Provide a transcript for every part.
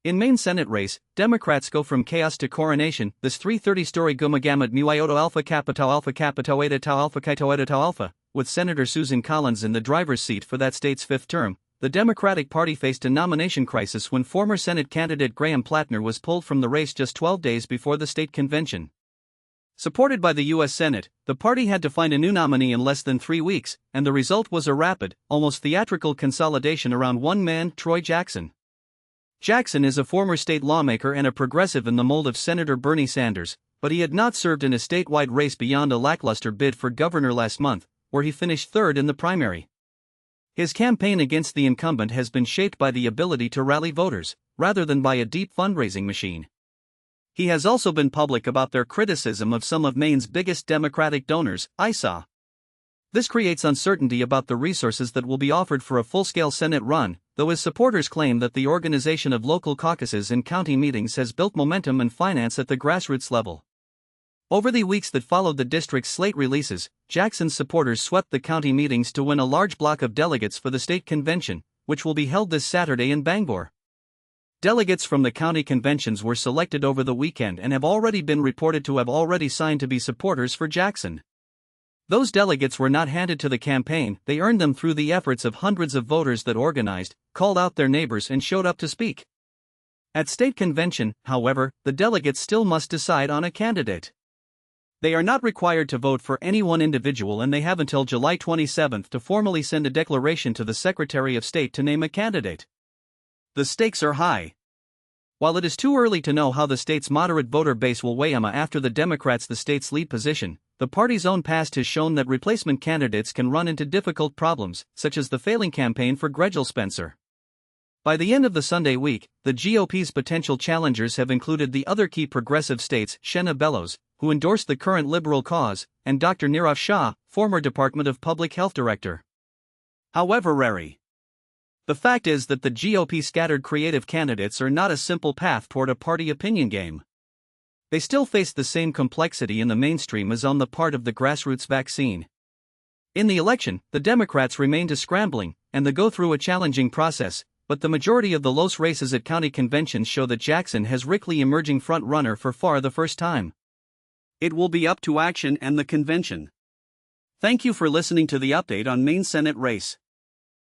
In Maine Senate race, Democrats go from chaos to coronation. This 330-story Gamma Gamma Mu Iota Alpha Kappa Eta Tau Alpha Kaito Eta Tau Alpha, with Senator Susan Collins in the driver's seat for that state's fifth term. The Democratic Party faced a nomination crisis when former Senate candidate Graham Plattner was pulled from the race just 12 days before the state convention. Supported by the U.S. Senate, the party had to find a new nominee in less than 3 weeks, and the result was a rapid, almost theatrical consolidation around one man, Troy Jackson. Jackson is a former state lawmaker and a progressive in the mold of Senator Bernie Sanders, but he had not served in a statewide race beyond a lackluster bid for governor last month, where he finished third in the primary. His campaign against the incumbent has been shaped by the ability to rally voters, rather than by a deep fundraising machine. He has also been public about their criticism of some of Maine's biggest Democratic donors, ISA. This creates uncertainty about the resources that will be offered for a full-scale Senate run, though his supporters claim that the organization of local caucuses and county meetings has built momentum and finance at the grassroots level. Over the weeks that followed the district's slate releases, Jackson's supporters swept the county meetings to win a large block of delegates for the state convention, which will be held this Saturday in Bangor. Delegates from the county conventions were selected over the weekend and have already been reported to have already signed to be supporters for Jackson. Those delegates were not handed to the campaign, they earned them through the efforts of hundreds of voters that organized, called out their neighbors and showed up to speak. At state convention, however, the delegates still must decide on a candidate. They are not required to vote for any one individual and they have until July 27 to formally send a declaration to the Secretary of State to name a candidate. The stakes are high. While it is too early to know how the state's moderate voter base will weigh after the Democrats the state's lead position, the party's own past has shown that replacement candidates can run into difficult problems, such as the failing campaign for Gregel Spencer. By the end of the Sunday week, the GOP's potential challengers have included the other key progressive states, Shenna Bellows, who endorsed the current liberal cause, and Dr. Nirav Shah, former Department of Public Health Director. However, the fact is that the GOP scattered creative candidates are not a simple path toward a party opinion game. They still face the same complexity in the mainstream as on the part of the grassroots vaccine. In the election, the Democrats remained scrambling, and they go through a challenging process, but the majority of the close races at county conventions show that Jackson has Rickley emerging front-runner for far the first time. It will be up to action and the convention. Thank you for listening to the update on Maine Senate race.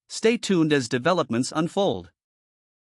Stay tuned as developments unfold.